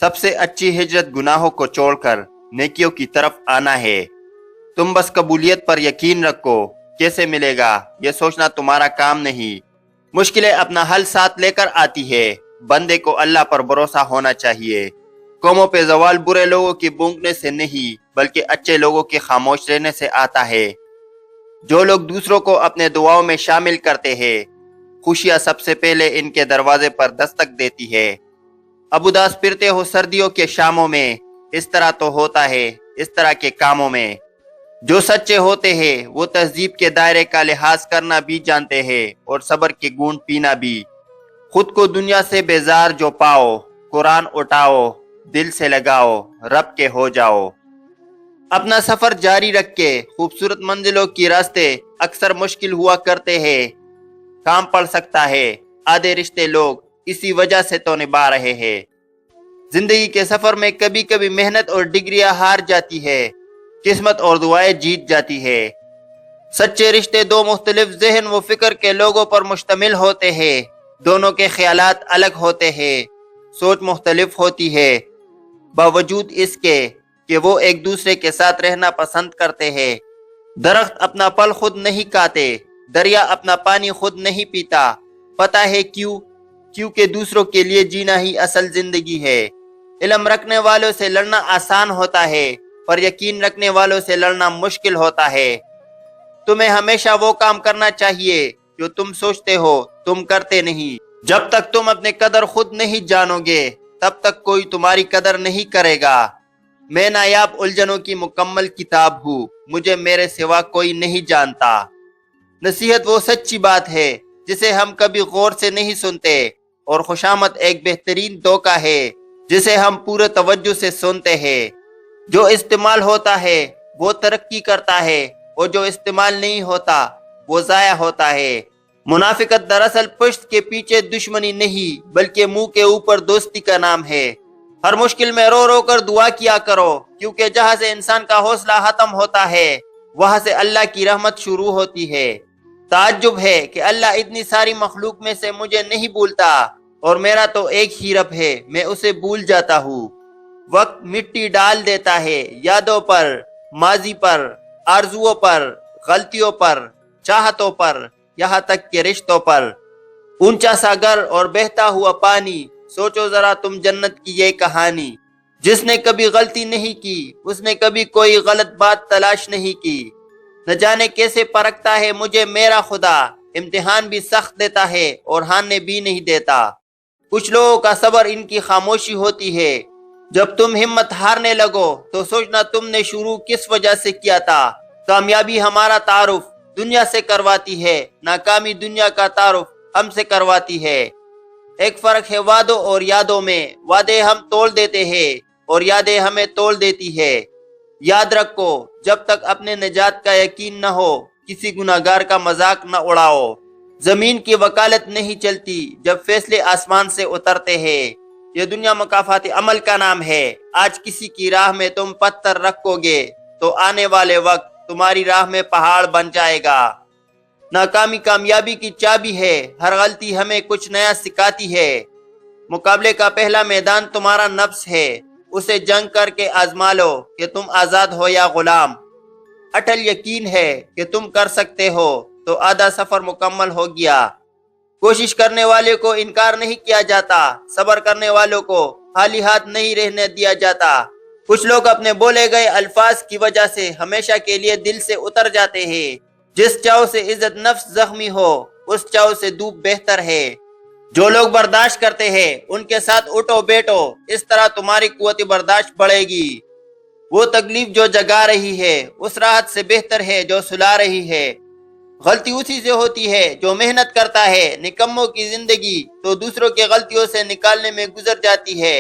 سب سے اچھی ہجرت گناہوں کو چھوڑ کر نیکیوں کی طرف آنا ہے۔ تم بس قبولیت پر یقین رکھو، کیسے ملے گا یہ سوچنا تمہارا کام نہیں۔ مشکلیں اپنا حل ساتھ لے کر آتی ہے، بندے کو اللہ پر بھروسہ ہونا چاہیے۔ قوموں پہ زوال برے لوگوں کی بونکنے سے نہیں بلکہ اچھے لوگوں کے خاموش رہنے سے آتا ہے۔ جو لوگ دوسروں کو اپنے دعاؤں میں شامل کرتے ہیں، خوشیاں سب سے پہلے ان کے دروازے پر دستک دیتی ہے۔ اب اداس پھرتے ہو سردیوں کے شاموں میں، اس طرح تو ہوتا ہے اس طرح کے کاموں میں۔ جو سچے ہوتے ہیں وہ تہذیب کے دائرے کا لحاظ کرنا بھی جانتے ہیں اور صبر کے گھونٹ پینا بھی۔ خود کو دنیا سے بیزار جو پاؤ، قرآن اٹھاؤ، دل سے لگاؤ، رب کے ہو جاؤ۔ اپنا سفر جاری رکھ کے خوبصورت منزلوں کی راستے اکثر مشکل ہوا کرتے ہیں۔ کام پڑ سکتا ہے، آدھے رشتے لوگ اسی وجہ سے تو نبھا رہے ہیں۔ زندگی کے سفر میں کبھی کبھی محنت اور ڈگریاں ہار جاتی ہے، قسمت اور دعائیں جیت جاتی ہے۔ سچے رشتے دو مختلف ذہن و فکر کے لوگوں پر مشتمل ہوتے ہیں، دونوں کے خیالات الگ ہوتے ہیں، سوچ مختلف ہوتی ہے، باوجود اس کے کہ وہ ایک دوسرے کے ساتھ رہنا پسند کرتے ہیں۔ درخت اپنا پھل خود نہیں کھاتے، دریا اپنا پانی خود نہیں پیتا۔ پتہ ہے کیوں؟ کیونکہ دوسروں کے لیے جینا ہی اصل زندگی ہے۔ علم رکھنے والوں سے لڑنا آسان ہوتا ہے، پر یقین رکھنے والوں سے لڑنا مشکل ہوتا ہے۔ تمہیں ہمیشہ وہ کام کرنا چاہیے جو تم سوچتے ہو تم کرتے نہیں۔ جب تک تم اپنے قدر خود نہیں جانو گے تب تک کوئی تمہاری قدر نہیں کرے گا۔ میں نایاب الجھنوں کی مکمل کتاب ہوں، مجھے میرے سوا کوئی نہیں جانتا۔ نصیحت وہ سچی بات ہے جسے ہم کبھی غور سے نہیں سنتے، اور خوشامد ایک بہترین دھوکہ ہے جسے ہم پورے توجہ سے سنتے ہیں۔ جو استعمال ہوتا ہے وہ ترقی کرتا ہے، اور جو استعمال نہیں ہوتا وہ ضائع ہوتا ہے۔ منافقت دراصل پشت کے پیچھے دشمنی نہیں بلکہ منہ کے اوپر دوستی کا نام ہے۔ ہر مشکل میں رو رو کر دعا کیا کرو، کیونکہ جہاں سے انسان کا حوصلہ ختم ہوتا ہے وہاں سے اللہ کی رحمت شروع ہوتی ہے۔ تعجب ہے کہ اللہ اتنی ساری مخلوق میں سے مجھے نہیں بھولتا، اور میرا تو ایک ہی رب ہے، میں اسے بھول جاتا ہوں۔ وقت مٹی ڈال دیتا ہے یادوں پر، ماضی پر، آرزوؤں پر، غلطیوں پر، چاہتوں پر، یہاں تک کہ رشتوں پر۔ اونچا سا گھر اور بہتا ہوا پانی، سوچو ذرا تم جنت کی یہ کہانی۔ جس نے کبھی غلطی نہیں کی اس نے کبھی کوئی غلط بات تلاش نہیں کی۔ نہ جانے کیسے پرکھتا ہے مجھے میرا خدا، امتحان بھی سخت دیتا ہے اور ہارنے بھی نہیں دیتا۔ کچھ لوگوں کا صبر ان کی خاموشی ہوتی ہے۔ جب تم ہمت ہارنے لگو تو سوچنا تم نے شروع کس وجہ سے کیا تھا۔ کامیابی ہمارا تعارف دنیا سے کرواتی ہے، ناکامی دنیا کا تعارف ہم سے کرواتی ہے۔ ایک فرق ہے وعدوں اور یادوں میں، وعدے ہم تول دیتے ہیں اور یادیں ہمیں تول دیتی ہے۔ یاد رکھو، جب تک اپنے نجات کا یقین نہ ہو کسی گناہگار کا مذاق نہ اڑاؤ۔ زمین کی وکالت نہیں چلتی جب فیصلے آسمان سے اترتے ہیں۔ یہ دنیا مکافات عمل کا نام ہے۔ آج کسی کی راہ میں تم پتھر رکھو گے تو آنے والے وقت تمہاری راہ میں پہاڑ بن جائے گا۔ ناکامی کامیابی کی چابی ہے، ہر غلطی ہمیں کچھ نیا سکھاتی ہے۔ مقابلے کا پہلا میدان تمہارا نفس ہے، اسے جنگ کر کے آزما لو کہ تم آزاد ہو یا غلام۔ اٹل یقین ہے کہ تم کر سکتے ہو تو آدھا سفر مکمل ہو گیا۔ کوشش کرنے والے کو انکار نہیں کیا جاتا، صبر کرنے والوں کو خالی ہاتھ نہیں رہنے دیا جاتا۔ کچھ لوگ اپنے بولے گئے الفاظ کی وجہ سے ہمیشہ کے لیے دل سے اتر جاتے ہیں۔ جس چاؤ سے عزت نفس زخمی ہو اس چاؤ سے دھوپ بہتر ہے۔ جو لوگ برداشت کرتے ہیں ان کے ساتھ اٹھو بیٹھو، اس طرح تمہاری قوت برداشت بڑھے گی۔ وہ تکلیف جو جگا رہی ہے اس راحت سے بہتر ہے جو سلا رہی ہے۔ غلطی اسی سے ہوتی ہے جو محنت کرتا ہے، نکموں کی زندگی تو دوسروں کی غلطیوں سے نکالنے میں گزر جاتی ہے۔